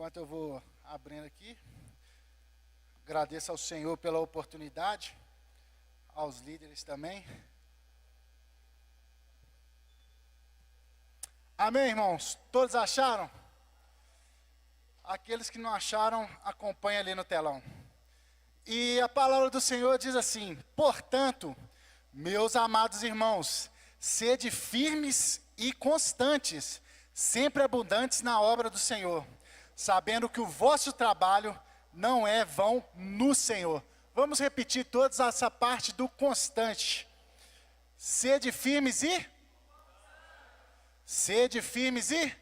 Enquanto eu vou abrindo aqui, agradeço ao Senhor pela oportunidade, aos líderes também. Amém, irmãos? Todos acharam? Aqueles que não acharam, acompanhem ali no telão. E a palavra do Senhor diz assim: portanto, meus amados irmãos, sede firmes e constantes, sempre abundantes na obra do Senhor, sabendo que o vosso trabalho não é vão no Senhor. Vamos repetir todos essa parte do constante. Sede firmes e? Sede firmes e?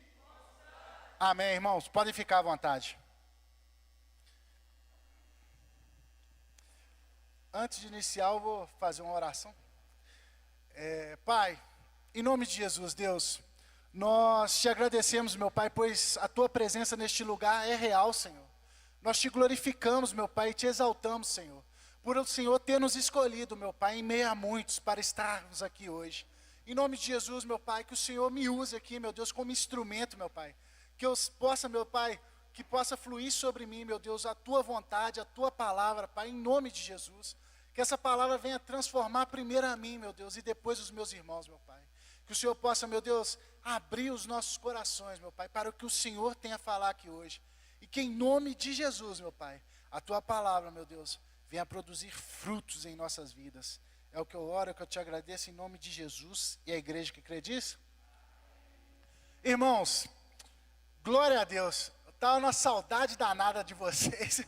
Amém, irmãos? Podem ficar à vontade. Antes de iniciar, eu vou fazer uma oração. Pai, em nome de Jesus, Deus, nós te agradecemos, meu Pai, pois a tua presença neste lugar é real, Senhor. Nós te glorificamos, meu Pai, e te exaltamos, Senhor, por o Senhor ter nos escolhido, meu Pai, em meio a muitos, para estarmos aqui hoje. Em nome de Jesus, meu Pai, que o Senhor me use aqui, meu Deus, como instrumento, meu Pai. Que eu possa, meu Pai, que possa fluir sobre mim, meu Deus, a tua vontade, a tua palavra, Pai, em nome de Jesus. Que essa palavra venha transformar primeiro a mim, meu Deus, e depois os meus irmãos, meu Pai. Que o Senhor possa, meu Deus, abrir os nossos corações, meu Pai, para o que o Senhor tem a falar aqui hoje. E que em nome de Jesus, meu Pai, a tua palavra, meu Deus, venha produzir frutos em nossas vidas. É o que eu oro, é o que eu te agradeço em nome de Jesus. E a igreja que crê disso? Irmãos, glória a Deus. Eu estava numa saudade danada de vocês,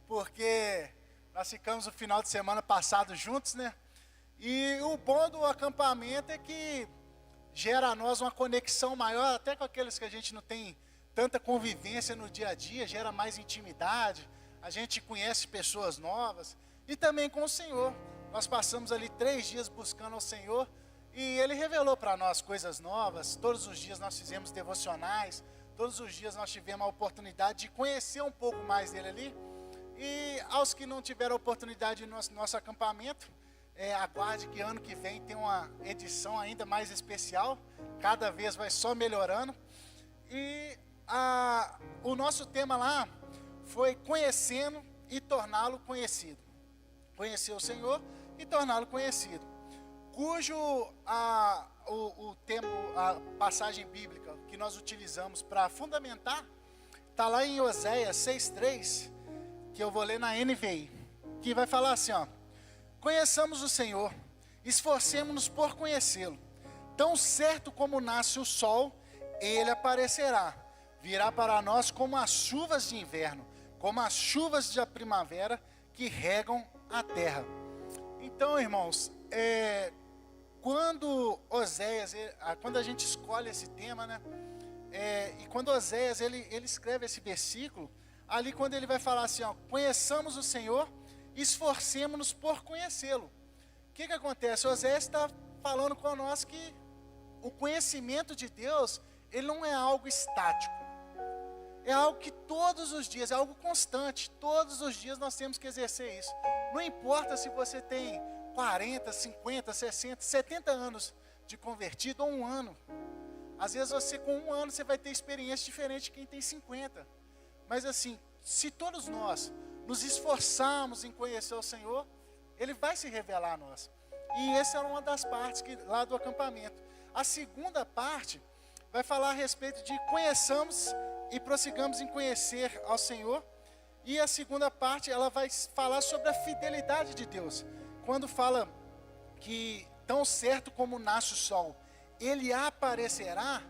porque nós ficamos o final de semana passado juntos, né? E o bom do acampamento é que gera a nós uma conexão maior, até com aqueles que a gente não tem tanta convivência no dia a dia, gera mais intimidade, a gente conhece pessoas novas, e também com o Senhor. Nós passamos ali 3 dias buscando ao Senhor, e Ele revelou para nós coisas novas. Todos os dias nós fizemos devocionais, todos os dias nós tivemos a oportunidade de conhecer um pouco mais dele ali. E aos que não tiveram a oportunidade no nosso acampamento, aguarde que ano que vem tem uma edição ainda mais especial, cada vez vai só melhorando. E o nosso tema lá foi conhecendo e torná-lo conhecido. Conhecer o Senhor e torná-lo conhecido. Cujo o tema, a passagem bíblica que nós utilizamos para fundamentar, está lá em Oséias 6,3, que eu vou ler na NVI, que vai falar assim, ó: conheçamos o Senhor, esforcemo-nos por conhecê-lo. Tão certo como nasce o sol, ele aparecerá, virá para nós como as chuvas de inverno, como as chuvas da primavera que regam a terra. Então, irmãos, quando a gente escolhe esse tema, né? E quando Oséias ele escreve esse versículo, ali quando ele vai falar assim, ó, conheçamos o Senhor, esforcemo-nos por conhecê-lo. O que acontece? Oséias está falando com nós que o conhecimento de Deus, ele não é algo estático. É algo que todos os dias, é algo constante. Todos os dias nós temos que exercer isso. Não importa se você tem 40, 50, 60, 70 anos de convertido ou 1 ano. Às vezes você com 1 ano você vai ter experiência diferente de quem tem 50. Mas assim, se todos nós nos esforçarmos em conhecer o Senhor, Ele vai se revelar a nós. E essa é uma das partes lá do acampamento. A segunda parte vai falar a respeito de conheçamos e prossigamos em conhecer ao Senhor. E a segunda parte, ela vai falar sobre a fidelidade de Deus. Quando fala que tão certo como nasce o sol, Ele aparecerá,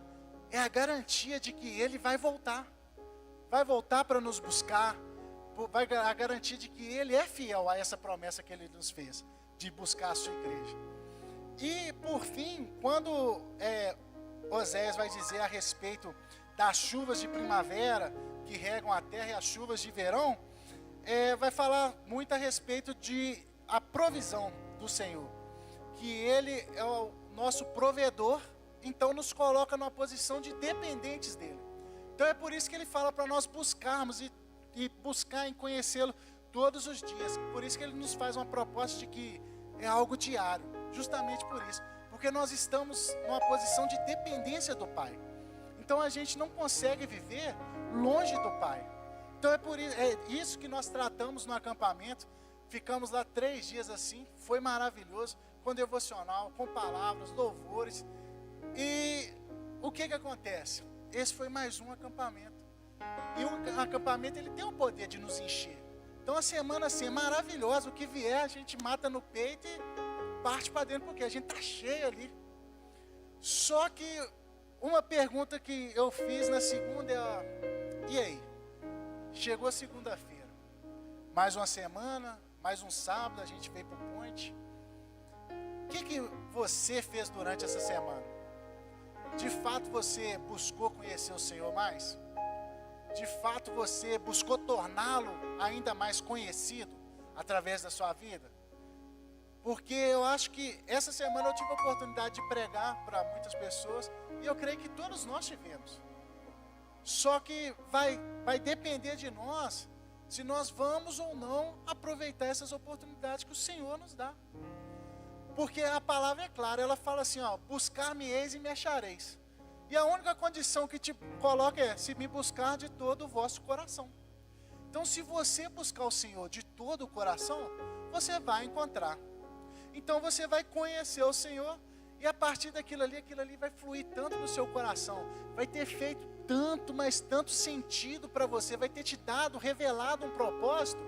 é a garantia de que Ele vai voltar. Vai voltar para nos buscar, a garantia de que Ele é fiel a essa promessa que Ele nos fez, de buscar a sua igreja. E por fim, quando Oséias vai dizer a respeito das chuvas de primavera que regam a terra e as chuvas de verão, vai falar muito a respeito de a provisão do Senhor, que Ele é o nosso provedor, então nos coloca numa posição de dependentes dEle. Então é por isso que Ele fala para nós buscarmos e buscar em conhecê-lo todos os dias. Por isso que Ele nos faz uma proposta de que é algo diário, justamente por isso, porque nós estamos numa posição de dependência do Pai. Então a gente não consegue viver longe do Pai. Então é isso que nós tratamos no acampamento. Ficamos lá 3 dias assim, foi maravilhoso, com devocional, com palavras, louvores. E o que acontece? Esse foi mais um acampamento. E o acampamento, ele tem o poder de nos encher. Então a semana assim é maravilhosa, o que vier a gente mata no peito e parte para dentro, porque a gente está cheio ali. Só que uma pergunta que eu fiz na segunda é, e aí? Chegou segunda-feira, mais uma semana, mais um sábado, a gente veio para o Ponte. O que você fez durante essa semana? De fato você buscou conhecer o Senhor mais? De fato você buscou torná-lo ainda mais conhecido através da sua vida? Porque eu acho que essa semana eu tive a oportunidade de pregar para muitas pessoas e eu creio que todos nós tivemos. Só que vai depender de nós se nós vamos ou não aproveitar essas oportunidades que o Senhor nos dá. Porque a palavra é clara, ela fala assim, ó, buscar-me-eis e me achareis. E a única condição que te coloca é, se me buscar de todo o vosso coração. Então se você buscar o Senhor de todo o coração, você vai encontrar. Então você vai conhecer o Senhor e a partir daquilo ali vai fluir tanto no seu coração, vai ter feito tanto, mas tanto sentido para você, vai ter te dado, revelado um propósito,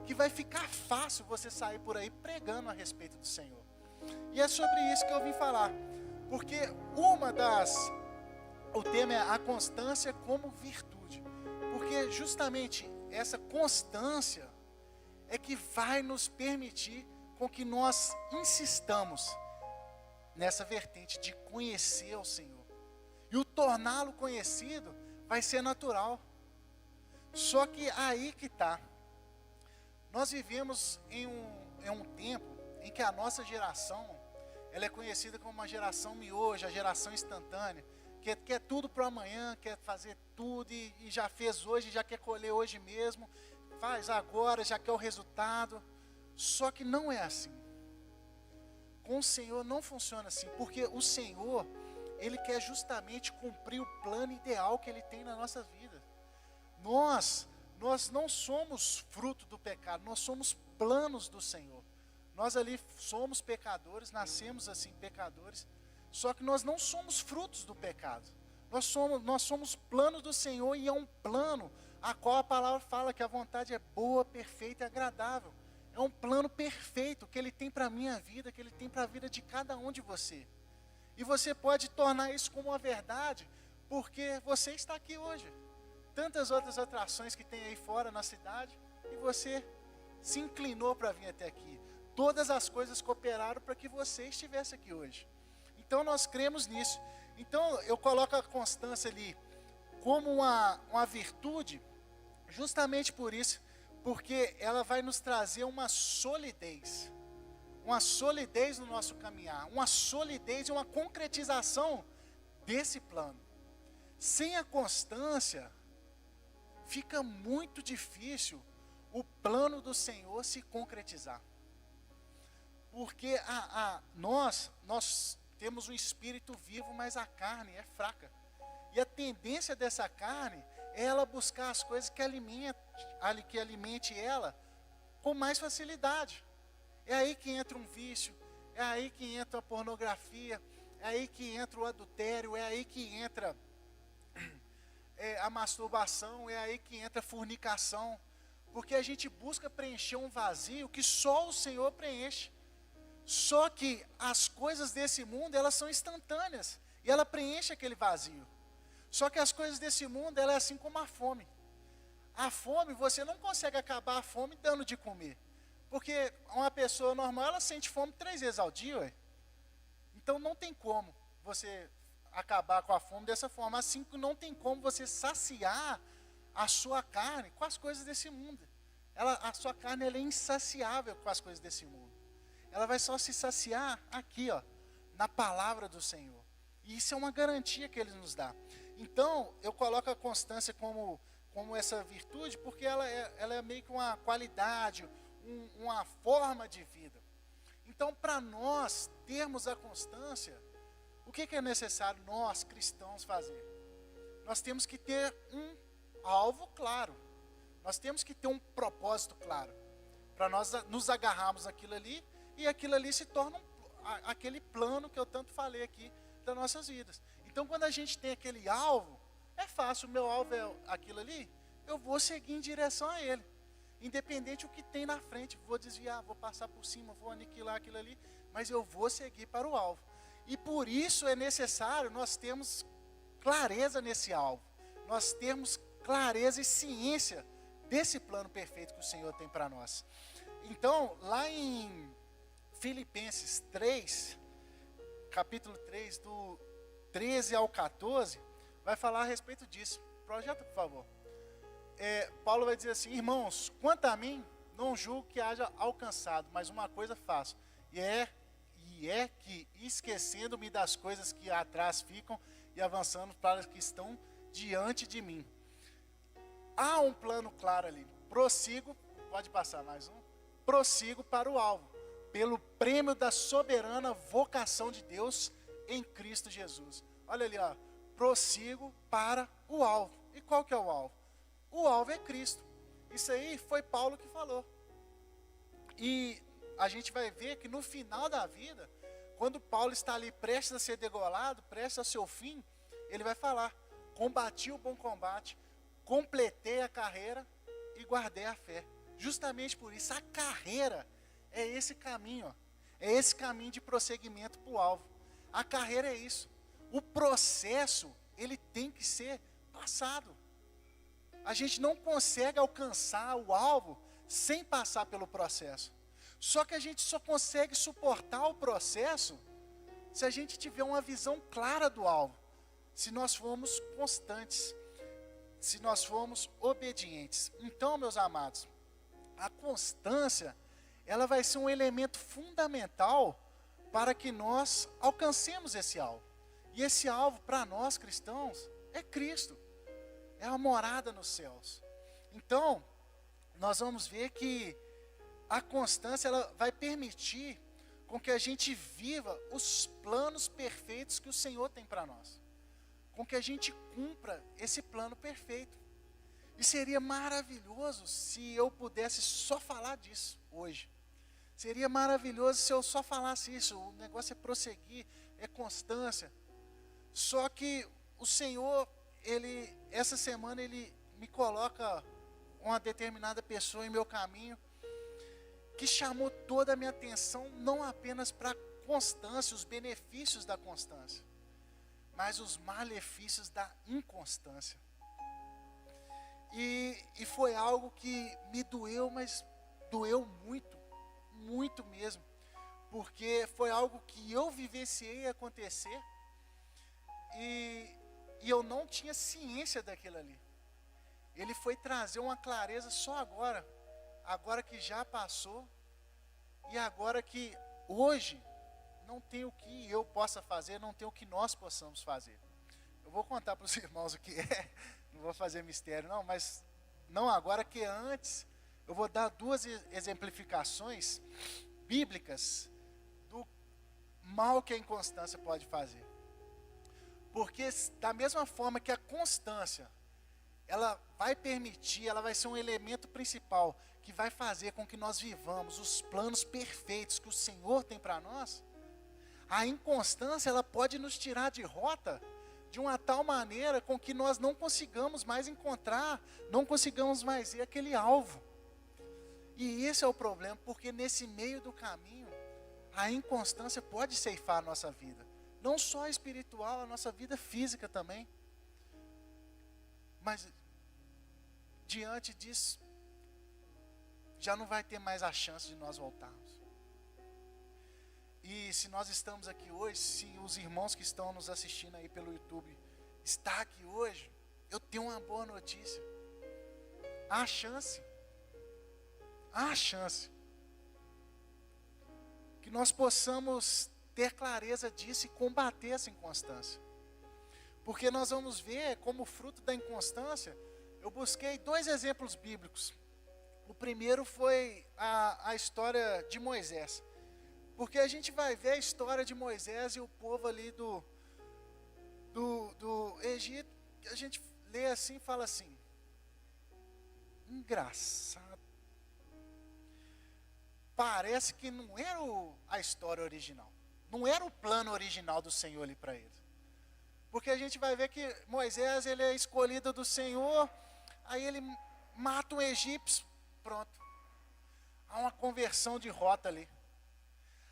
que vai ficar fácil você sair por aí pregando a respeito do Senhor. E é sobre isso que eu vim falar, porque o tema é a constância como virtude, porque justamente essa constância é que vai nos permitir com que nós insistamos nessa vertente de conhecer o Senhor. E o torná-lo conhecido vai ser natural. Só que aí que está. Nós vivemos em um tempo em que a nossa geração, ela é conhecida como uma geração miojo, a geração instantânea, que quer tudo para amanhã, quer fazer tudo e já fez hoje, já quer colher hoje mesmo, faz agora, já quer o resultado. Só que não é assim. Com o Senhor não funciona assim, porque o Senhor, Ele quer justamente cumprir o plano ideal que Ele tem na nossa vida. Nós não somos fruto do pecado, nós somos planos do Senhor. Nós ali somos pecadores, nascemos assim pecadores, só que nós não somos frutos do pecado. Nós somos planos do Senhor e é um plano a qual a palavra fala que a vontade é boa, perfeita e agradável. É um plano perfeito que Ele tem para a minha vida, que Ele tem para a vida de cada um de você. E você pode tornar isso como uma verdade, porque você está aqui hoje. Tantas outras atrações que tem aí fora na cidade, e você se inclinou para vir até aqui. Todas as coisas cooperaram para que você estivesse aqui hoje. Então nós cremos nisso. Então eu coloco a constância ali como uma virtude, justamente por isso, porque ela vai nos trazer uma solidez no nosso caminhar, uma solidez e uma concretização desse plano. Sem a constância, fica muito difícil o plano do Senhor se concretizar. Porque nós temos um espírito vivo, mas a carne é fraca. E a tendência dessa carne é ela buscar as coisas que alimente ela com mais facilidade. É aí que entra um vício, é aí que entra a pornografia, é aí que entra o adultério, é aí que entra a masturbação, é aí que entra a fornicação. Porque a gente busca preencher um vazio que só o Senhor preenche. Só que as coisas desse mundo, elas são instantâneas, e ela preenche aquele vazio. Só que as coisas desse mundo, ela é assim como a fome. A fome, você não consegue acabar a fome dando de comer. Porque uma pessoa normal, ela sente fome 3 vezes ao dia, ué. Então não tem como você acabar com a fome dessa forma. Assim que não tem como você saciar a sua carne com as coisas desse mundo. A sua carne, ela é insaciável com as coisas desse mundo. Ela vai só se saciar aqui, ó, na palavra do Senhor. E isso é uma garantia que Ele nos dá. Então, eu coloco a constância como essa virtude, porque ela é meio que uma qualidade, uma forma de vida. Então, para nós termos a constância, o que é necessário nós, cristãos, fazer? nós temos que ter um alvo claro. Nós temos que ter um propósito claro, para nós nos agarrarmos naquilo ali, e aquilo ali se torna aquele plano que eu tanto falei aqui das nossas vidas. Então, quando a gente tem aquele alvo, é fácil, o meu alvo é aquilo ali, eu vou seguir em direção a ele. Independente do que tem na frente, vou desviar, vou passar por cima, vou aniquilar aquilo ali, mas eu vou seguir para o alvo. E por isso é necessário nós termos clareza nesse alvo, nós termos clareza e ciência desse plano perfeito que o Senhor tem para nós. Então, lá em Filipenses 3, capítulo 3, do 13 ao 14, vai falar a respeito disso. Projeta, por favor. Paulo vai dizer assim: irmãos, quanto a mim, não julgo que haja alcançado, mas uma coisa faço, e é que, esquecendo-me das coisas que atrás ficam e avançando para as que estão diante de mim. Há um plano claro ali. Prossigo, pode passar mais um. Prossigo para o alvo, pelo prêmio da soberana vocação de Deus em Cristo Jesus. Olha ali, ó. Prossigo para o alvo. E qual que é o alvo? O alvo é Cristo. Isso aí foi Paulo que falou. E a gente vai ver que no final da vida, quando Paulo está ali prestes a ser degolado, prestes ao seu fim, ele vai falar: combati o bom combate, completei a carreira e guardei a fé. Justamente por isso, a carreira é esse caminho, ó. É esse caminho de prosseguimento para o alvo. A carreira é isso. O processo, ele tem que ser passado. A gente não consegue alcançar o alvo sem passar pelo processo. Só que a gente só consegue suportar o processo se a gente tiver uma visão clara do alvo. Se nós formos constantes, se nós formos obedientes. Então, meus amados, a constância, ela vai ser um elemento fundamental para que nós alcancemos esse alvo. E esse alvo, para nós cristãos, é Cristo. É a morada nos céus. Então, nós vamos ver que a constância, ela vai permitir com que a gente viva os planos perfeitos que o Senhor tem para nós. Com que a gente cumpra esse plano perfeito. E seria maravilhoso se eu pudesse só falar disso hoje. Seria maravilhoso se eu só falasse isso. O negócio é prosseguir, é constância. Só que o Senhor, essa semana, Ele me coloca uma determinada pessoa em meu caminho, que chamou toda a minha atenção, não apenas para a constância, os benefícios da constância, mas os malefícios da inconstância. E foi algo que me doeu, mas doeu muito, muito mesmo. Porque foi algo que eu vivenciei acontecer e eu não tinha ciência daquilo ali. Ele foi trazer uma clareza só agora que já passou, e agora que hoje não tem o que eu possa fazer, não tem o que nós possamos fazer. Eu vou contar para os irmãos o que é, não vou fazer mistério não, mas não agora, que antes eu vou dar duas exemplificações bíblicas do mal que a inconstância pode fazer. Porque da mesma forma que a constância, ela vai permitir, ela vai ser um elemento principal que vai fazer com que nós vivamos os planos perfeitos que o Senhor tem para nós, a inconstância, ela pode nos tirar de rota de uma tal maneira com que nós não consigamos mais encontrar, não consigamos mais ver aquele alvo. E esse é o problema, porque nesse meio do caminho, a inconstância pode ceifar a nossa vida. Não só a espiritual, a nossa vida física também. Mas, diante disso, já não vai ter mais a chance de nós voltarmos. E se nós estamos aqui hoje, se os irmãos que estão nos assistindo aí pelo YouTube estão aqui hoje, eu tenho uma boa notícia. Há chance. Há chance. Que nós possamos ter clareza disso e combater essa inconstância. Porque nós vamos ver como fruto da inconstância, eu busquei 2 exemplos bíblicos. O primeiro foi a história de Moisés. Porque a gente vai ver a história de Moisés e o povo ali do Egito, que a gente lê assim e fala assim, engraçado. Parece que não era a história original. Não era o plano original do Senhor ali para eles. Porque a gente vai ver que Moisés, ele é escolhido do Senhor, aí ele mata um egípcio, pronto. Há uma conversão de rota ali.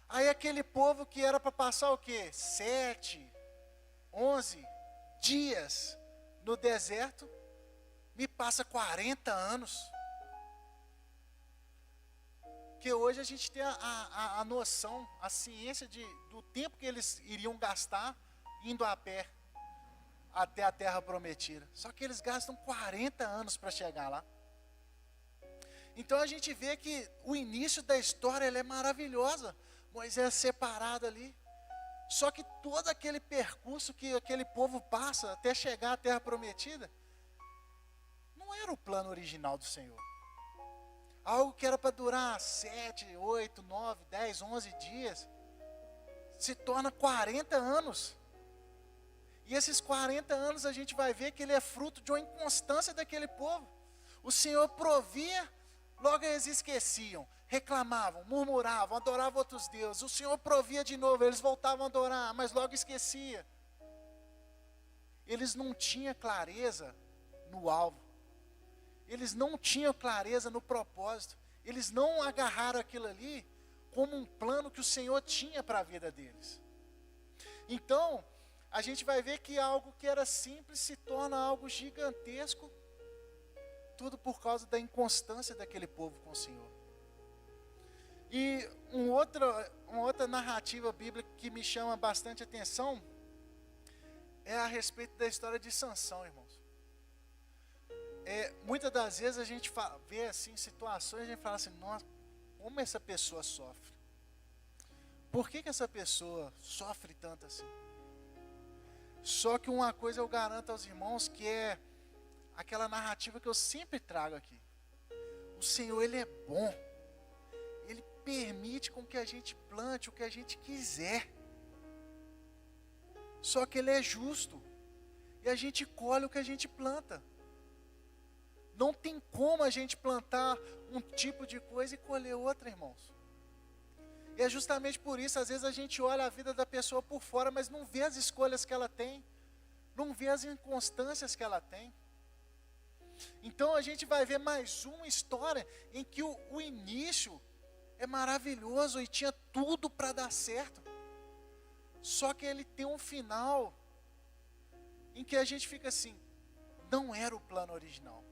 Aí aquele povo que era para passar o quê? 7, 11 dias no deserto, me passa 40 anos. Porque hoje a gente tem a noção, a ciência do tempo que eles iriam gastar indo a pé até a terra prometida. Só que eles gastam 40 anos para chegar lá. Então a gente vê que o início da história ela é maravilhosa. Moisés separado ali. Só que todo aquele percurso que aquele povo passa até chegar à terra prometida, não era o plano original do Senhor. Algo que era para durar 7, 8, 9, 10, 11 dias, se torna 40 anos. E esses 40 anos a gente vai ver que ele é fruto de uma inconstância daquele povo. O Senhor provia, logo eles esqueciam, reclamavam, murmuravam, adoravam outros deuses. O Senhor provia de novo, eles voltavam a adorar, mas logo esquecia. Eles não tinham clareza no alvo. Eles não tinham clareza no propósito. Eles não agarraram aquilo ali como um plano que o Senhor tinha para a vida deles. Então, a gente vai ver que algo que era simples se torna algo gigantesco, tudo por causa da inconstância daquele povo com o Senhor. E uma outra narrativa bíblica que me chama bastante atenção é a respeito da história de Sansão, irmãos. Muitas das vezes a gente vê assim situações e a gente fala assim, nossa, como essa pessoa sofre? Por que essa pessoa sofre tanto assim? Só que uma coisa eu garanto aos irmãos, que é aquela narrativa que eu sempre trago aqui. O Senhor, Ele é bom. Ele permite com que a gente plante o que a gente quiser. Só que Ele é justo. E a gente colhe o que a gente planta. Não tem como a gente plantar um tipo de coisa e colher outra, irmãos. E é justamente por isso, às vezes a gente olha a vida da pessoa por fora, mas não vê as escolhas que ela tem, não vê as inconstâncias que ela tem. Então a gente vai ver mais uma história em que o início é maravilhoso e tinha tudo para dar certo. Só que ele tem um final em que a gente fica assim, não era o plano original.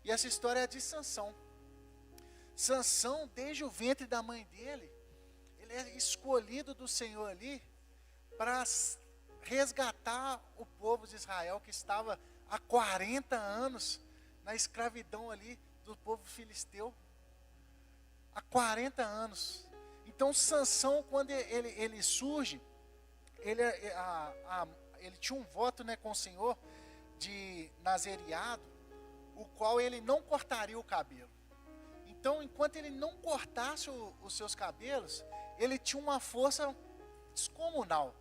E essa história é de Sansão. Sansão, desde o ventre da mãe dele, ele é escolhido do Senhor ali para resgatar o povo de Israel que estava há 40 anos na escravidão ali do povo filisteu. Há 40 anos. Então Sansão, quando ele surge, ele tinha um voto, né, com o Senhor de nazereado, o qual ele não cortaria o cabelo. Então, enquanto ele não cortasse os seus cabelos, ele tinha uma força descomunal.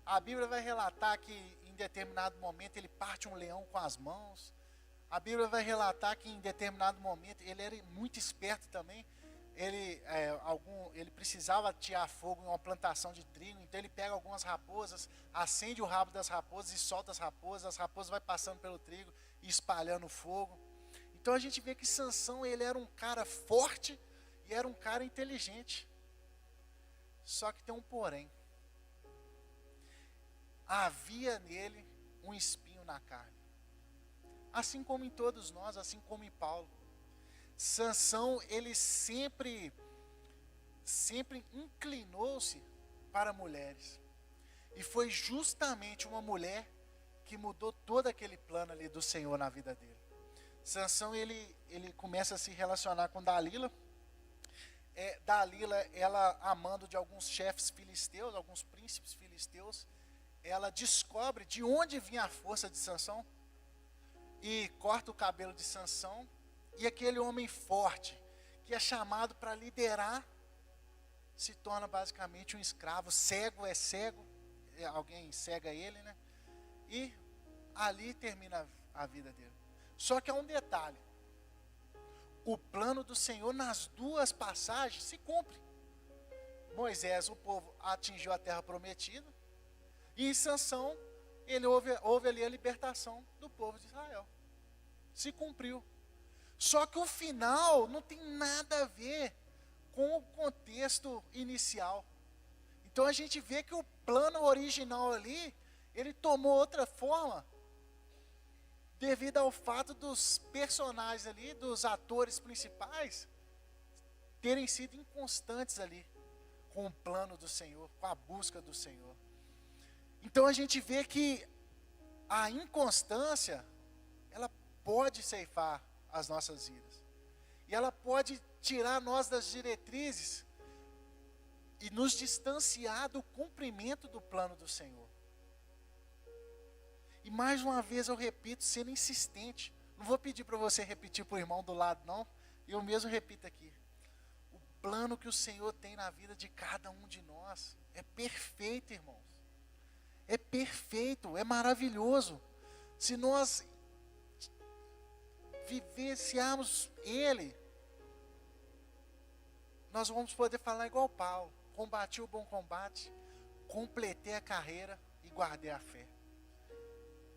A Bíblia vai relatar que em determinado momento ele parte um leão com as mãos. A Bíblia vai relatar que em determinado momento ele era muito esperto também. Ele precisava tirar fogo em uma plantação de trigo, então ele pega algumas raposas, acende o rabo das raposas e solta as raposas vai passando pelo trigo e espalhando fogo. Então a gente vê que Sansão, ele era um cara forte e era um cara inteligente. Só que tem um porém. Havia nele um espinho na carne. Assim como em todos nós, assim como em Paulo. Sansão, ele sempre inclinou-se para mulheres. E foi justamente uma mulher que mudou todo aquele plano ali do Senhor na vida dele. Sansão, ele começa a se relacionar com Dalila. Dalila, ela amando de alguns chefes filisteus, alguns príncipes filisteus, ela descobre de onde vinha a força de Sansão e corta o cabelo de Sansão. E aquele homem forte, que é chamado para liderar, se torna basicamente um escravo. Cego é cego, alguém cega ele, né? E ali termina a vida dele. Só que há um detalhe: o plano do Senhor nas duas passagens se cumpre. Moisés, o povo atingiu a terra prometida, e em Sansão, ele houve ali a libertação do povo de Israel. Se cumpriu. Só que o final não tem nada a ver com o contexto inicial. Então a gente vê que o plano original ali, ele tomou outra forma, devido ao fato dos personagens ali, dos atores principais, terem sido inconstantes ali, com o plano do Senhor, com a busca do Senhor. Então a gente vê que a inconstância, ela pode ceifar as nossas vidas. E ela pode tirar nós das diretrizes e nos distanciar do cumprimento do plano do Senhor. E mais uma vez eu repito, sendo insistente. Não vou pedir para você repetir para o irmão do lado, não. Eu mesmo repito aqui. O plano que o Senhor tem na vida de cada um de nós é perfeito, irmãos. É perfeito, é maravilhoso. Se nós vivenciarmos Ele, nós vamos poder falar igual Paulo: combati o bom combate, completei a carreira e guardei a fé.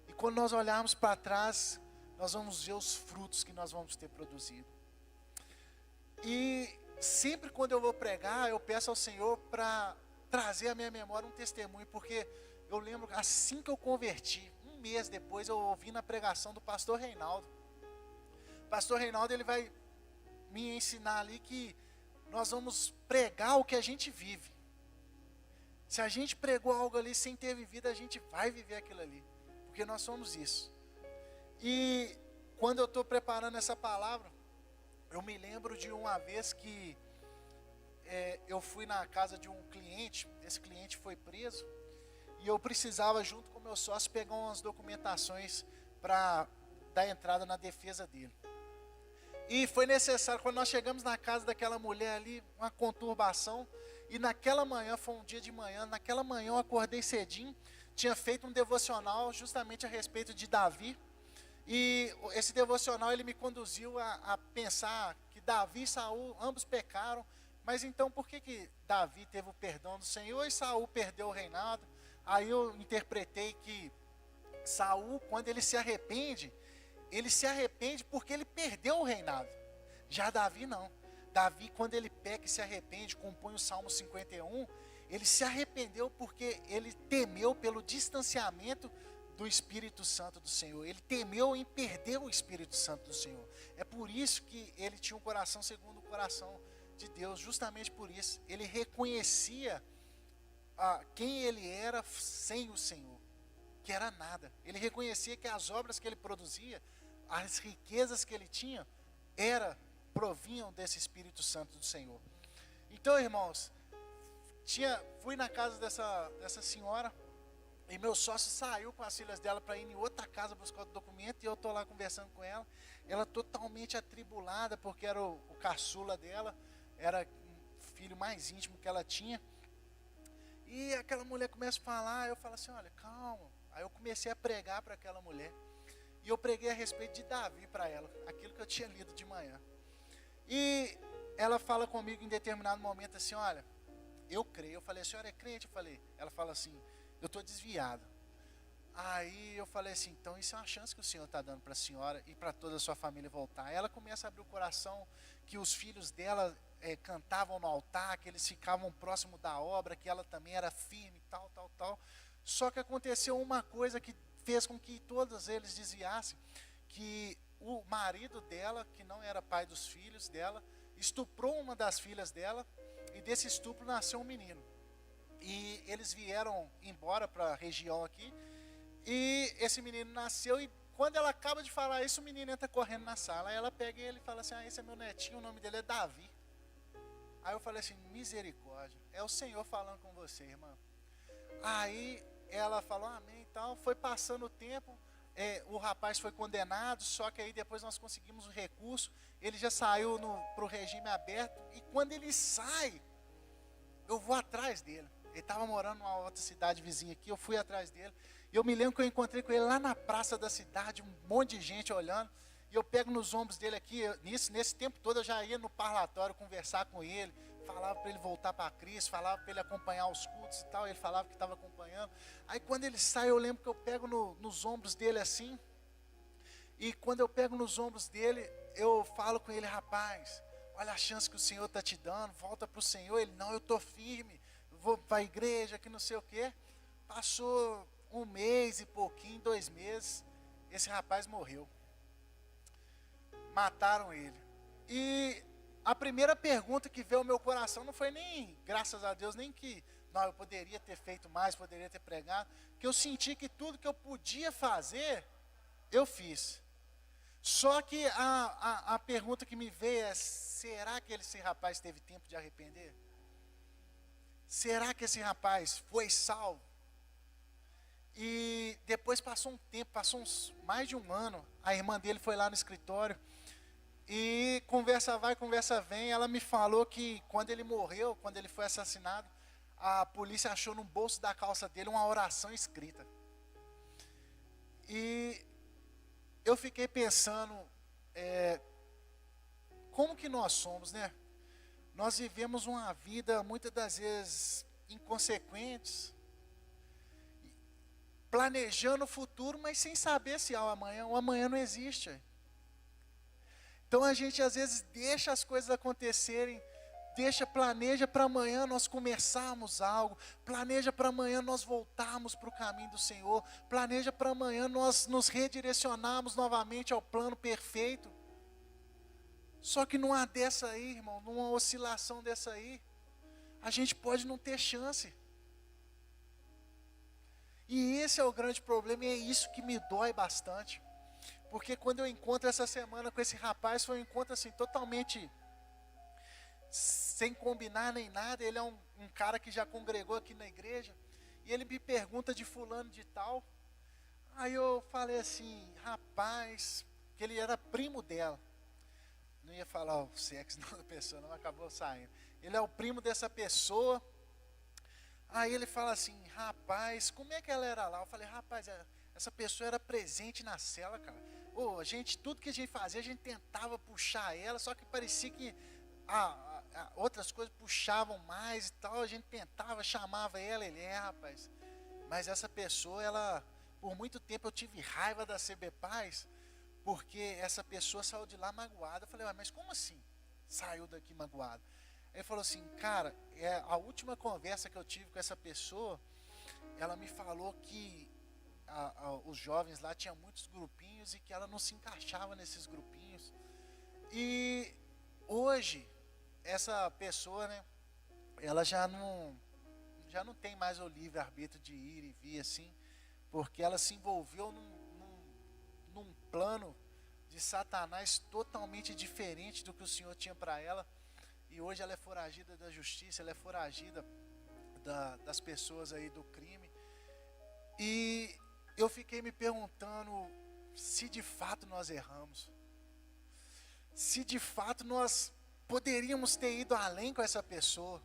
E quando nós olharmos para trás, nós vamos ver os frutos que nós vamos ter produzido. E sempre quando eu vou pregar, eu peço ao Senhor para trazer à minha memória um testemunho, porque eu lembro, assim que eu converti, um mês depois, eu ouvi na pregação do pastor Reinaldo. O pastor Reinaldo, ele vai me ensinar ali que nós vamos pregar o que a gente vive. Se a gente pregou algo ali sem ter vivido, a gente vai viver aquilo ali, porque nós somos isso. E quando eu estou preparando essa palavra, eu me lembro de uma vez que eu fui na casa de um cliente. Esse cliente foi preso, e eu precisava, junto com o meu sócio, pegar umas documentações para dar entrada na defesa dele. E foi necessário, quando nós chegamos na casa daquela mulher ali, uma conturbação. E naquela manhã, foi um dia de manhã, naquela manhã eu acordei cedinho, tinha feito um devocional justamente a respeito de Davi. E esse devocional, ele me conduziu a pensar que Davi e Saul, ambos pecaram. Mas então por que Davi teve o perdão do Senhor e Saul perdeu o reinado? Aí eu interpretei que Saul, quando ele se arrepende porque ele perdeu o reinado. Já Davi não. Davi, quando ele peca e se arrepende, compõe o Salmo 51, ele se arrependeu porque ele temeu pelo distanciamento do Espírito Santo do Senhor. Ele temeu em perder o Espírito Santo do Senhor. É por isso que ele tinha um coração segundo o coração de Deus. Justamente por isso. Ele reconhecia quem ele era sem o Senhor, que era nada. Ele reconhecia que as obras que ele produzia, as riquezas que ele tinha, provinham desse Espírito Santo do Senhor. Então, irmãos, fui na casa dessa senhora, e meu sócio saiu com as filhas dela para ir em outra casa buscar o documento, e eu estou lá conversando com ela. Ela totalmente atribulada, porque era o caçula dela, era o filho mais íntimo que ela tinha. E aquela mulher começa a falar, eu falo assim: olha, calma. Aí eu comecei a pregar para aquela mulher. E eu preguei a respeito de Davi para ela, aquilo que eu tinha lido de manhã. E ela fala comigo em determinado momento assim: olha, eu creio. Eu falei: a senhora é crente? Ela fala assim: eu estou desviado. Aí eu falei assim: então isso é uma chance que o Senhor está dando para a senhora e para toda a sua família voltar. Aí ela começa a abrir o coração, que os filhos dela cantavam no altar, que eles ficavam próximo da obra, que ela também era firme, tal. Só que aconteceu uma coisa que fez com que todos eles desviassem, que o marido dela, que não era pai dos filhos dela, estuprou uma das filhas dela, e desse estupro nasceu um menino. E eles vieram embora para a região aqui, e esse menino nasceu, e quando ela acaba de falar isso, o menino entra correndo na sala. Aí ela pega ele e fala assim: esse é meu netinho, o nome dele é Davi. Aí eu falei assim: misericórdia, é o Senhor falando com você, irmã. Aí ela falou amém e tal. Foi passando o tempo, o rapaz foi condenado, só que aí depois nós conseguimos o recurso. Ele já saiu para o regime aberto, e quando ele sai, eu vou atrás dele. Ele estava morando numa outra cidade vizinha aqui, eu fui atrás dele, Eu me lembro que eu encontrei com ele lá na praça da cidade, um monte de gente olhando. E eu pego nos ombros dele aqui, nesse tempo todo eu já ia no parlatório conversar com ele, falava para ele voltar para Cristo, falava para ele acompanhar os cultos e tal, ele falava que estava acompanhando. Aí quando ele sai, eu lembro que eu pego nos ombros dele assim, e quando eu pego nos ombros dele, eu falo com ele: rapaz, olha a chance que o Senhor está te dando, volta para o Senhor. Ele: não, eu estou firme, vou para a igreja, que não sei o quê. Passou um mês e pouquinho, 2 meses, esse rapaz morreu. Mataram ele. E a primeira pergunta que veio ao meu coração não foi nem, graças a Deus, nem que não, eu poderia ter feito mais, poderia ter pregado, que eu senti que tudo que eu podia fazer, eu fiz. Só que a pergunta que me veio é: será que esse rapaz teve tempo de arrepender? Será que esse rapaz foi salvo? E depois passou um tempo, passou mais de um ano, a irmã dele foi lá no escritório, e conversa vai, conversa vem, ela me falou que quando ele morreu, quando ele foi assassinado, a polícia achou no bolso da calça dele uma oração escrita. E eu fiquei pensando, como que nós somos, né? Nós vivemos uma vida, muitas das vezes, inconsequentes, planejando o futuro, mas sem saber se há o amanhã não existe. Então a gente às vezes deixa as coisas acontecerem, planeja para amanhã nós começarmos algo, planeja para amanhã nós voltarmos para o caminho do Senhor, planeja para amanhã nós nos redirecionarmos novamente ao plano perfeito. Só que numa dessa aí, irmão, numa oscilação dessa aí, a gente pode não ter chance. E esse é o grande problema, e é isso que me dói bastante. Porque quando eu encontro essa semana com esse rapaz, foi um encontro assim, totalmente sem combinar nem nada. Ele é um cara que já congregou aqui na igreja, e ele me pergunta de fulano de tal. Aí eu falei assim: rapaz, que ele era primo dela. Não ia falar o sexo da pessoa, não, acabou saindo. Ele é o primo dessa pessoa. Aí ele fala assim: rapaz, como é que ela era lá? Eu falei: rapaz, essa pessoa era presente na cela, cara. Tudo que a gente fazia, a gente tentava puxar ela, só que parecia que outras coisas puxavam mais e tal. A gente tentava, chamava ela, rapaz. Mas essa pessoa, por muito tempo eu tive raiva da CB Paz, porque essa pessoa saiu de lá magoada. Eu falei: mas como assim saiu daqui magoada? Ele falou assim: cara, a última conversa que eu tive com essa pessoa, ela me falou que os jovens lá tinham muitos grupinhos e que ela não se encaixava nesses grupinhos. E hoje, essa pessoa, né, ela já não tem mais o livre-arbítrio de ir e vir assim, porque ela se envolveu num plano de Satanás totalmente diferente do que o Senhor tinha para ela. E hoje ela é foragida da justiça, ela é foragida das pessoas aí do crime. E eu fiquei me perguntando se de fato nós erramos, se de fato nós poderíamos ter ido além com essa pessoa.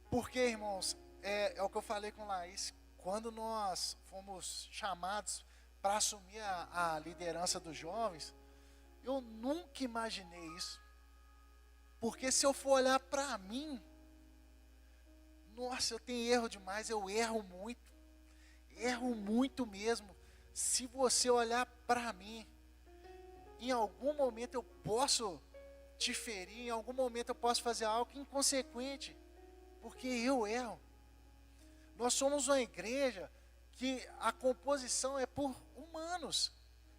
Porque, irmãos, é o que eu falei com Laís, quando nós fomos chamados para assumir a liderança dos jovens, eu nunca imaginei isso. Porque se eu for olhar para mim, nossa, eu tenho erro demais, eu erro muito mesmo. Se você olhar para mim, em algum momento eu posso te ferir, em algum momento eu posso fazer algo inconsequente, porque eu erro. Nós somos uma igreja que a composição é por humanos,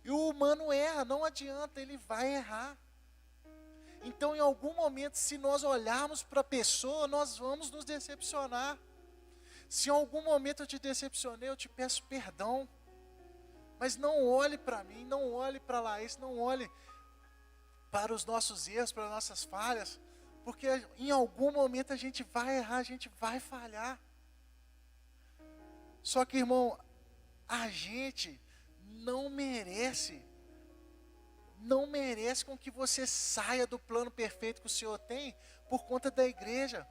e o humano erra, não adianta, ele vai errar. Então, em algum momento, se nós olharmos para a pessoa, nós vamos nos decepcionar. Se em algum momento eu te decepcionei, eu te peço perdão. Mas não olhe para mim, não olhe para Laís, não olhe para os nossos erros, para as nossas falhas, porque em algum momento a gente vai errar, a gente vai falhar. Só que, irmão, a gente não merece com que você saia do plano perfeito que o Senhor tem por conta da igreja.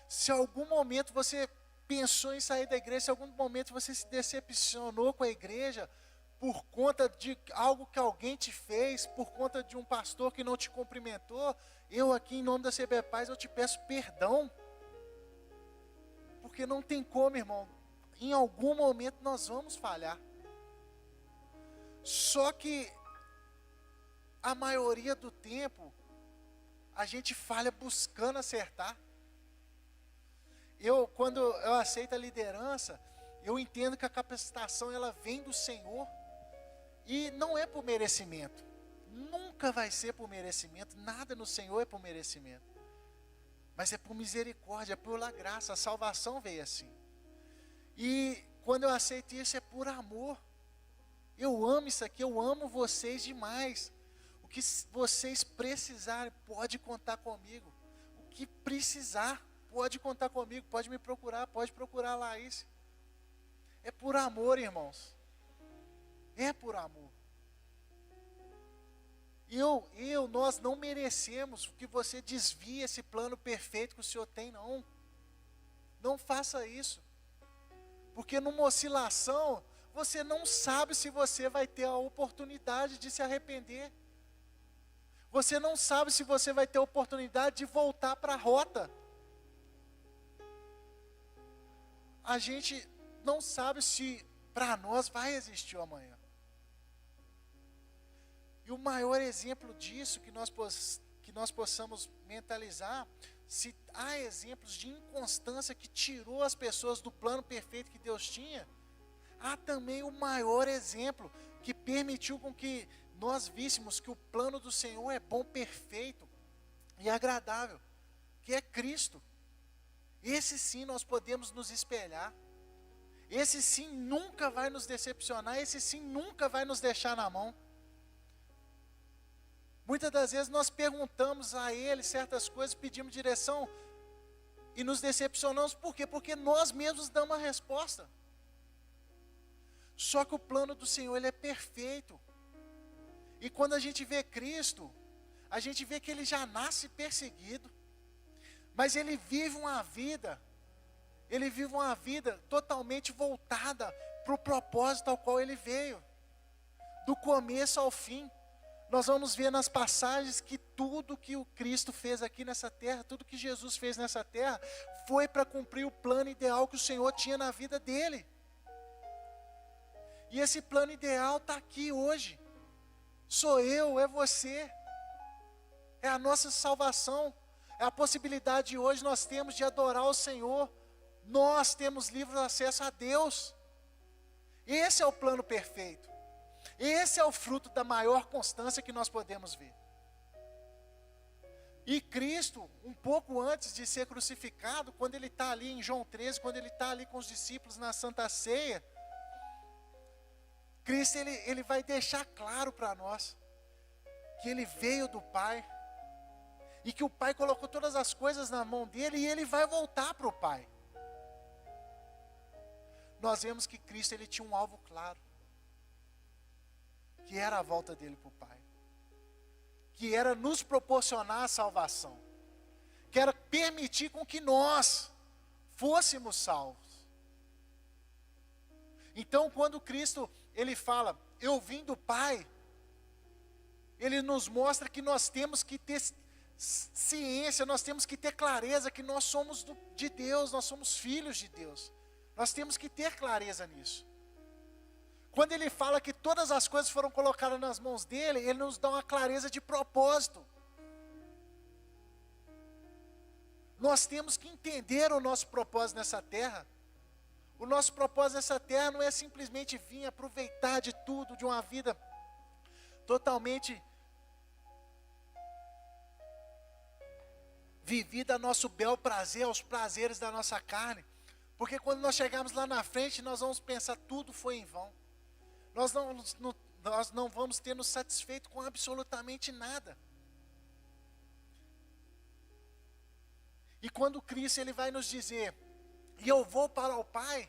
Se em algum momento você pensou em sair da igreja, se em algum momento você se decepcionou com a igreja por conta de algo que alguém te fez, por conta de um pastor que não te cumprimentou, eu aqui em nome da CB Paz, eu te peço perdão. Porque não tem como, irmão, em algum momento nós vamos falhar. Só que a maioria do tempo, a gente falha buscando acertar. Quando eu aceito a liderança, eu entendo que a capacitação ela vem do Senhor e não é por merecimento. Nunca vai ser por merecimento, nada no Senhor é por merecimento. Mas é por misericórdia, é pela graça, a salvação veio assim. E quando eu aceito isso é por amor. Eu amo isso aqui, eu amo vocês demais. O que vocês precisarem, pode contar comigo. O que precisar, pode contar comigo, pode me procurar, pode procurar a Laís. É por amor, irmãos. É por amor. Nós não merecemos que você desvie esse plano perfeito que o Senhor tem, não. Não faça isso. Porque numa oscilação, você não sabe se você vai ter a oportunidade de se arrepender. Você não sabe se você vai ter a oportunidade de voltar para a rota. A gente não sabe se para nós vai existir o amanhã. E o maior exemplo disso que nós possamos mentalizar, se há exemplos de inconstância que tirou as pessoas do plano perfeito que Deus tinha, há também o maior exemplo que permitiu com que nós víssemos que o plano do Senhor é bom, perfeito e agradável, que é Cristo. Esse sim nós podemos nos espelhar. Esse sim nunca vai nos decepcionar, esse sim nunca vai nos deixar na mão. Muitas das vezes nós perguntamos a Ele certas coisas, pedimos direção e nos decepcionamos. Por quê? Porque nós mesmos damos a resposta. Só que o plano do Senhor ele é perfeito. E quando a gente vê Cristo, a gente vê que Ele já nasce perseguido, mas Ele vive uma vida totalmente voltada para o propósito ao qual Ele veio, do começo ao fim. Nós vamos ver nas passagens que tudo que o Cristo fez aqui nessa terra, tudo que Jesus fez nessa terra, foi para cumprir o plano ideal que o Senhor tinha na vida dele. E esse plano ideal está aqui hoje. Sou eu, é você. É a nossa salvação. É a possibilidade de hoje nós temos de adorar o Senhor. Nós temos livre acesso a Deus. Esse é o plano perfeito. Esse é o fruto da maior constância que nós podemos ver. E Cristo, um pouco antes de ser crucificado, quando Ele está ali em João 13, quando Ele está ali com os discípulos na Santa Ceia, Cristo ele vai deixar claro para nós que Ele veio do Pai, e que o Pai colocou todas as coisas na mão dEle, e Ele vai voltar para o Pai. Nós vemos que Cristo ele tinha um alvo claro, que era a volta dele para o Pai, que era nos proporcionar a salvação, que era permitir com que nós fôssemos salvos. Então quando Cristo ele fala, eu vim do Pai, Ele nos mostra que nós temos que ter ciência, nós temos que ter clareza que nós somos de Deus, nós somos filhos de Deus. Nós temos que ter clareza nisso. Quando Ele fala que todas as coisas foram colocadas nas mãos dEle, Ele nos dá uma clareza de propósito. Nós temos que entender o nosso propósito nessa terra. O nosso propósito nessa terra não é simplesmente vir aproveitar de tudo, de uma vida totalmente vivida a nosso bel prazer, aos prazeres da nossa carne. Porque quando nós chegarmos lá na frente, nós vamos pensar, tudo foi em vão. Nós não vamos ter nos satisfeito com absolutamente nada. E quando Cristo ele vai nos dizer, e eu vou para o Pai,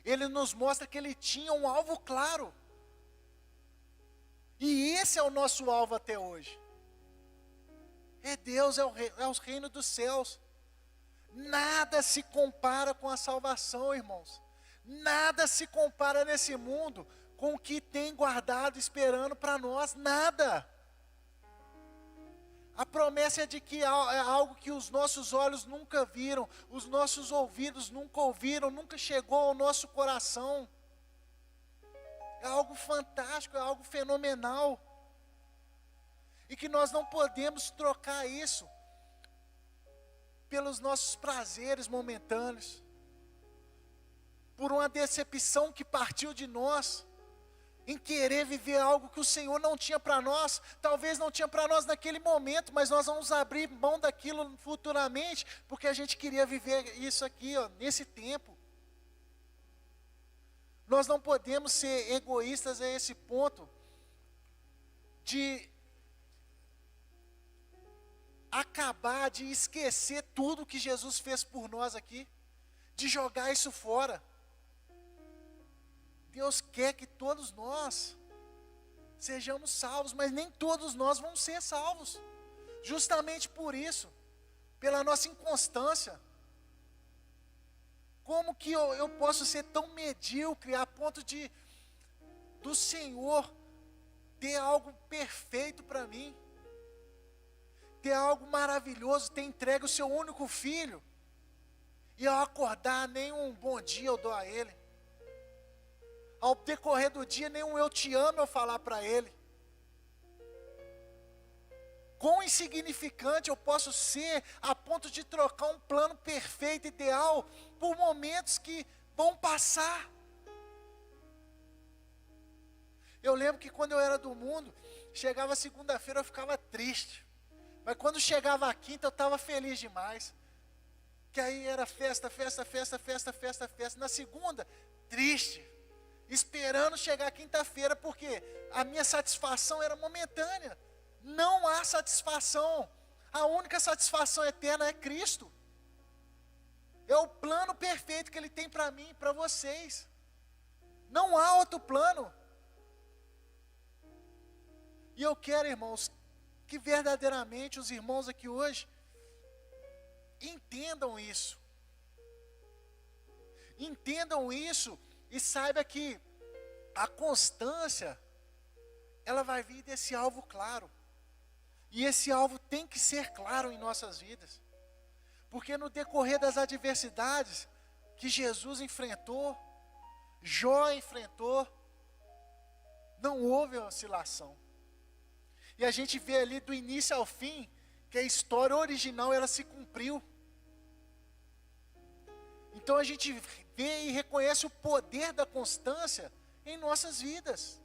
Ele nos mostra que Ele tinha um alvo claro. E esse é o nosso alvo até hoje. É Deus, é o reino dos céus. Nada se compara com a salvação, irmãos. Nada se compara nesse mundo com o que tem guardado, esperando para nós. Nada. A promessa é de que é algo que os nossos olhos nunca viram, os nossos ouvidos nunca ouviram, nunca chegou ao nosso coração. É algo fantástico, é algo fenomenal. E que nós não podemos trocar isso pelos nossos prazeres momentâneos, por uma decepção que partiu de nós, em querer viver algo que o Senhor não tinha para nós. Talvez não tinha para nós naquele momento, mas nós vamos abrir mão daquilo futuramente, porque a gente queria viver isso aqui, nesse tempo. Nós não podemos ser egoístas a esse ponto de acabar de esquecer tudo que Jesus fez por nós aqui, de jogar isso fora. Deus quer que todos nós sejamos salvos, mas nem todos nós vamos ser salvos, justamente por isso, pela nossa inconstância. Como que eu posso ser tão medíocre a ponto de do Senhor ter algo perfeito para mim, ter algo maravilhoso, ter entregue o seu único filho, e ao acordar nem um bom dia eu dou a ele, ao decorrer do dia nem um eu te amo eu falar para ele. Quão insignificante eu posso ser a ponto de trocar um plano perfeito, ideal, por momentos que vão passar. Eu lembro que quando eu era do mundo, chegava segunda-feira eu ficava triste, mas quando chegava a quinta eu estava feliz demais, que aí era festa, festa, festa, festa, festa, festa. Na segunda, triste, esperando chegar a quinta-feira, porque a minha satisfação era momentânea. Não há satisfação, a única satisfação eterna é Cristo. É o plano perfeito que Ele tem para mim e para vocês. Não há outro plano. E eu quero, irmãos, que verdadeiramente os irmãos aqui hoje entendam isso. Entendam isso e saibam que a constância, ela vai vir desse alvo claro. E esse alvo tem que ser claro em nossas vidas. Porque no decorrer das adversidades que Jesus enfrentou, Jó enfrentou, não houve oscilação. E a gente vê ali do início ao fim, que a história original ela se cumpriu. Então a gente vê e reconhece o poder da constância em nossas vidas.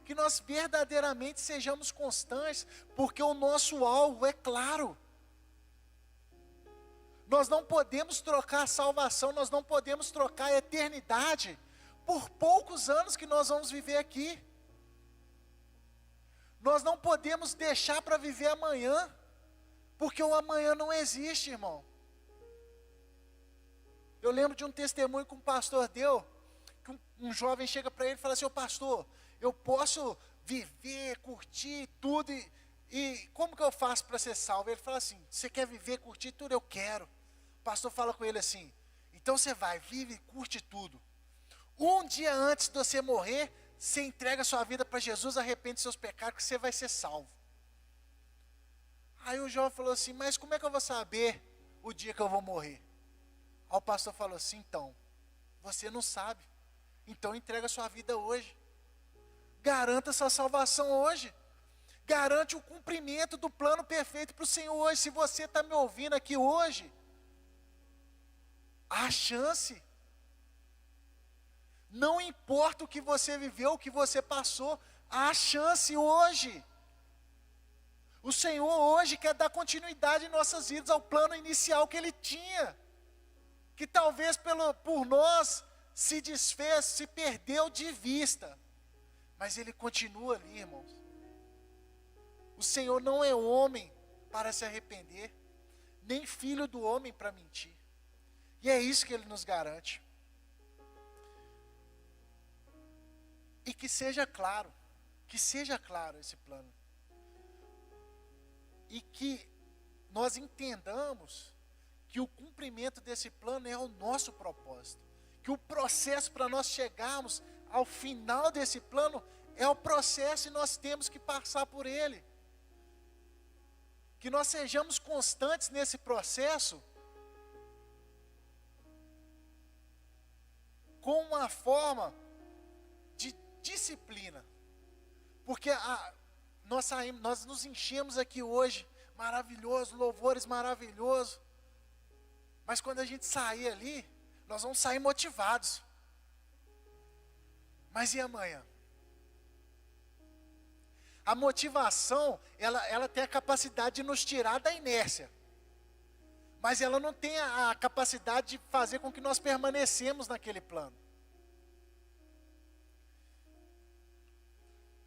Que nós verdadeiramente sejamos constantes, porque o nosso alvo é claro. Nós não podemos trocar a salvação, nós não podemos trocar a eternidade por poucos anos que nós vamos viver aqui. Nós não podemos deixar para viver amanhã, porque o amanhã não existe, irmão. Eu lembro de um testemunho que um pastor deu, que um jovem chega para ele e fala assim: ô pastor, eu posso viver, curtir tudo, e como que eu faço para ser salvo? Ele fala assim: você quer viver, curtir tudo? Eu quero. O pastor fala com ele assim: então você vai, vive e curte tudo. Um dia antes de você morrer, você entrega a sua vida para Jesus, arrepende dos seus pecados, que você vai ser salvo. Aí o jovem falou assim: mas como é que eu vou saber o dia que eu vou morrer? Aí o pastor falou assim: então, você não sabe, então entrega a sua vida hoje. Garanta sua salvação hoje. Garante o cumprimento do plano perfeito para o Senhor hoje. Se você está me ouvindo aqui hoje, há chance. Não importa o que você viveu, o que você passou, há chance hoje. O Senhor hoje quer dar continuidade em nossas vidas ao plano inicial que Ele tinha, que talvez por nós se desfez, se perdeu de vista. Mas Ele continua ali, irmãos. O Senhor não é homem para se arrepender, nem filho do homem para mentir. E é isso que Ele nos garante. E que seja claro esse plano. E que nós entendamos que o cumprimento desse plano é o nosso propósito. Que o processo para nós chegarmos ao final desse plano é o processo e nós temos que passar por ele. Que nós sejamos constantes nesse processo com uma forma de disciplina. Porque nós nos enchemos aqui hoje, maravilhoso, louvores maravilhosos. Mas quando a gente sair ali, nós vamos sair motivados. Mas e amanhã? A motivação, ela tem a capacidade de nos tirar da inércia. Mas ela não tem a capacidade de fazer com que nós permanecemos naquele plano.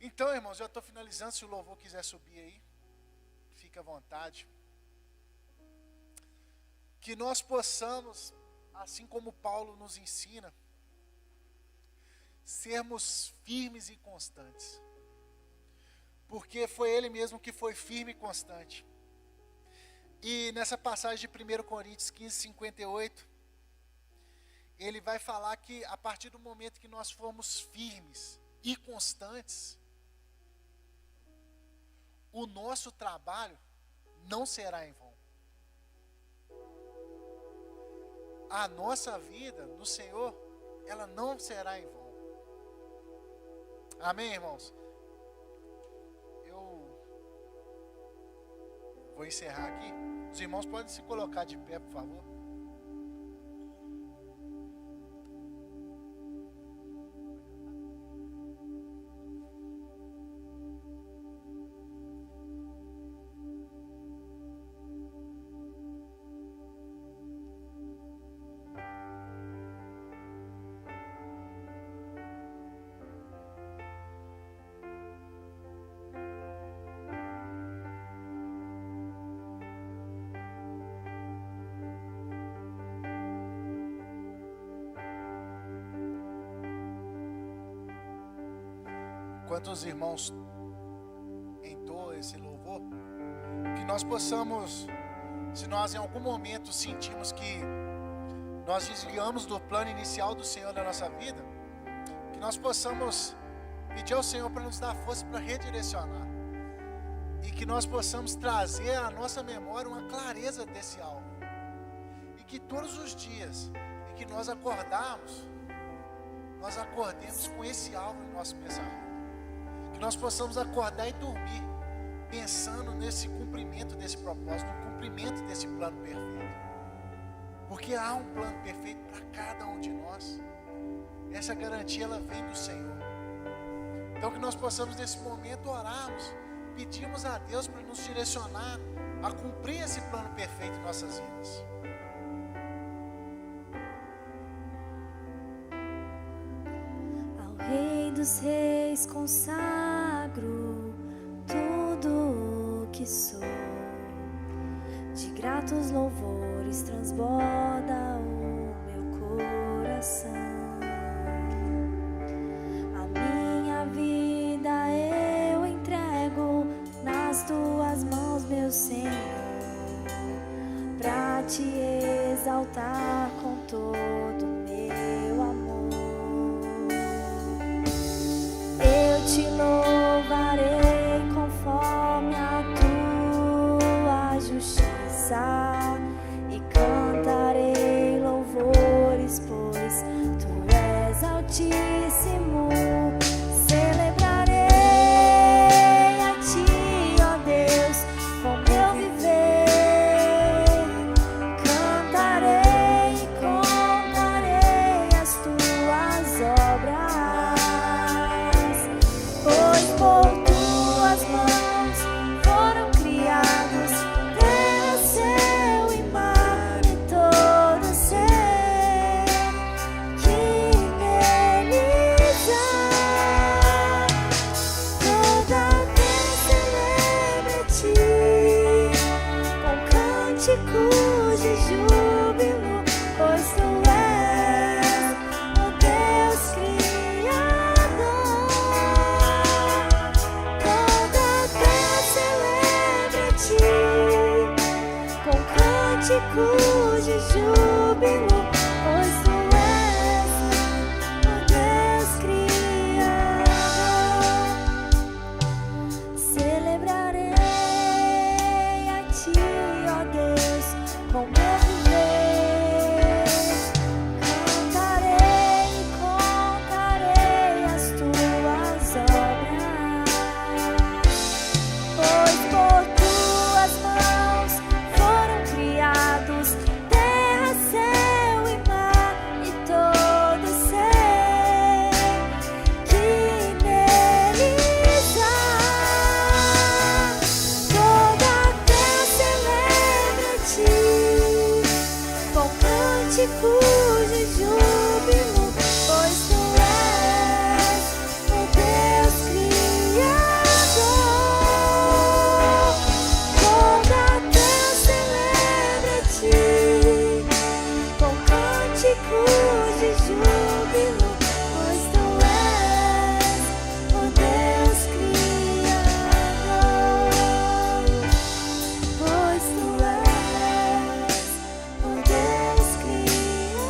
Então, irmãos, já estou finalizando. Se o louvor quiser subir aí, fica à vontade. Que nós possamos, assim como Paulo nos ensina, sermos firmes e constantes. Porque foi ele mesmo que foi firme e constante. E nessa passagem de 1 Coríntios 15, 58, ele vai falar que a partir do momento que nós formos firmes e constantes, o nosso trabalho não será em vão. A nossa vida no Senhor, ela não será em vão. Amém, irmãos? Eu vou encerrar aqui. Os irmãos podem se colocar de pé, por favor. Enquanto os irmãos entoam esse louvor, que nós possamos, se nós em algum momento sentimos que nós desviamos do plano inicial do Senhor na nossa vida, que nós possamos pedir ao Senhor para nos dar força para redirecionar, e que nós possamos trazer à nossa memória uma clareza desse alvo, e que todos os dias em que nós acordarmos, nós acordemos com esse alvo no nosso pensamento. Que nós possamos acordar e dormir pensando nesse cumprimento desse propósito, no cumprimento desse plano perfeito. Porque há um plano perfeito para cada um de nós. Essa garantia, ela vem do Senhor. Então que nós possamos nesse momento orarmos, pedirmos a Deus para nos direcionar a cumprir esse plano perfeito em nossas vidas. Rei dos reis, consagro tudo o que sou. De gratos louvores transborda o meu coração. A minha vida eu entrego nas tuas mãos, meu Senhor, pra te exaltar com todo o meu amor. Eu te louvarei conforme a tua justiça e cantarei louvores, pois tu júbilo, pois tu és o Deus Criador. Celebrarei a ti, ó Deus, com meu viver. Cantarei e contarei as tuas obras, pois por tuas mãos foram criados terra, céu e mar e todo ser que neles há. Toda a terra celebra ti com cânticos de júbilo, pois tu és o Deus Criador. Toda a terra celebra ti com cânticos de júbilo, pois tu és o Deus Criador. Pois tu és o Deus Criador.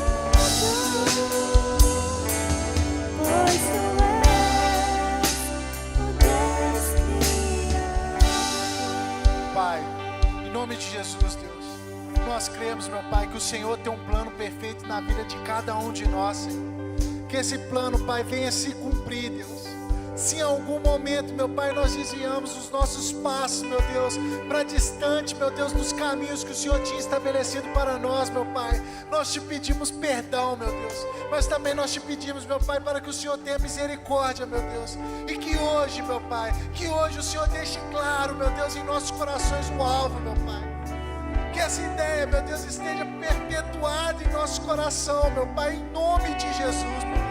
Pois tu és o Deus Criador. Pai, em nome de Jesus, Deus, nós cremos, meu Pai, que o Senhor tem um plano perfeito na vida de cada um de nós, Senhor. Que esse plano, Pai, venha se cumprir, Deus. Se em algum momento, meu Pai, nós desviamos os nossos passos, meu Deus, para distante, meu Deus, dos caminhos que o Senhor tinha estabelecido para nós, meu Pai, nós te pedimos perdão, meu Deus, mas também nós te pedimos, meu Pai, para que o Senhor tenha misericórdia, meu Deus, e que hoje, meu Pai, que hoje o Senhor deixe claro, meu Deus, em nossos corações o alvo, meu Pai. Que essa ideia, meu Deus, esteja perpetuada em nosso coração, meu Pai, em nome de Jesus, meu Deus.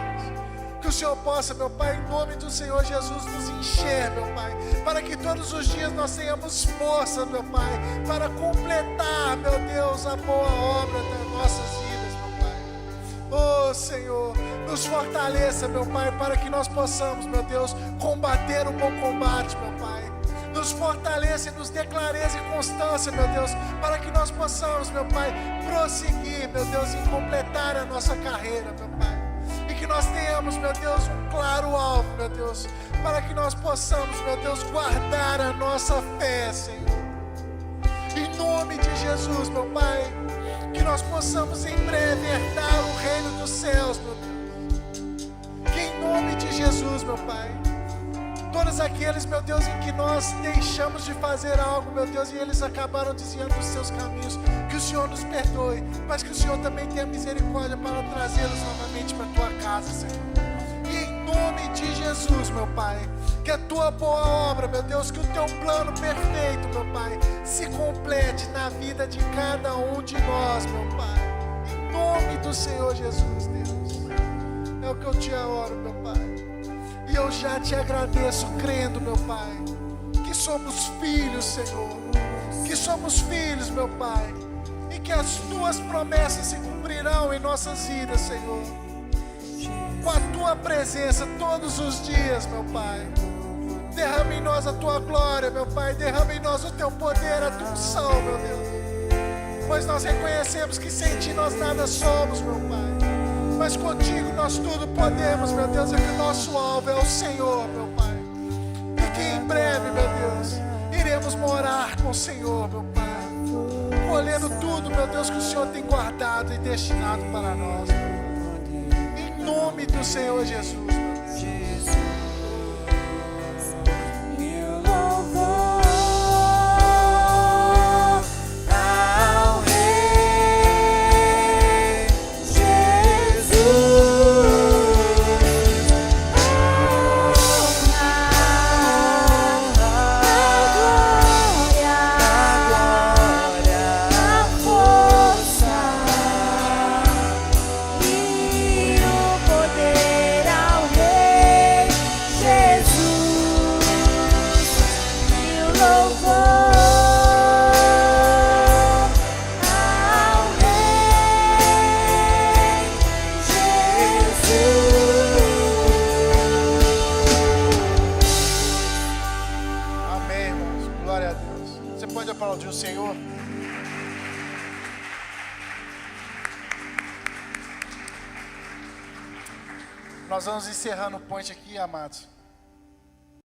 Que o Senhor possa, meu Pai, em nome do Senhor Jesus, nos encher, meu Pai, para que todos os dias nós tenhamos força, meu Pai, para completar, meu Deus, a boa obra das nossas vidas, meu Pai. Oh, Senhor, nos fortaleça, meu Pai, para que nós possamos, meu Deus, combater o bom combate, meu Pai. Nos fortaleça e nos dê clareza e constância, meu Deus, para que nós possamos, meu Pai, prosseguir, meu Deus, em completar a nossa carreira, meu Pai. E que nós tenhamos, meu Deus, um claro alvo, meu Deus, para que nós possamos, meu Deus, guardar a nossa fé, Senhor. Em nome de Jesus, meu Pai, que nós possamos em breve herdar o reino dos céus, meu Deus. Que em nome de Jesus, meu Pai, todos aqueles, meu Deus, em que nós deixamos de fazer algo, meu Deus, e eles acabaram desviando dos seus caminhos, que o Senhor nos perdoe, mas que o Senhor também tenha misericórdia para trazê-los novamente para a tua casa, Senhor. E em nome de Jesus, meu Pai, que a tua boa obra, meu Deus, que o teu plano perfeito, meu Pai, se complete na vida de cada um de nós, meu Pai. Em nome do Senhor Jesus, Deus. É o que eu te oro, meu Pai. E eu já te agradeço, crendo, meu Pai, que somos filhos, Senhor. Que somos filhos, meu Pai. E que as tuas promessas se cumprirão em nossas vidas, Senhor. Com a tua presença todos os dias, meu Pai. Derrama em nós a tua glória, meu Pai. Derrama em nós o teu poder, a tua unção, meu Deus. Pois nós reconhecemos que sem ti nós nada somos, meu Pai. Mas contigo nós tudo podemos, meu Deus, e que o nosso alvo é o Senhor, meu Pai. E que em breve, meu Deus, iremos morar com o Senhor, meu Pai. Colhendo tudo, meu Deus, que o Senhor tem guardado e destinado para nós, meu Pai. Em nome do Senhor Jesus, meu Deus. Nós vamos encerrando o point aqui, amados.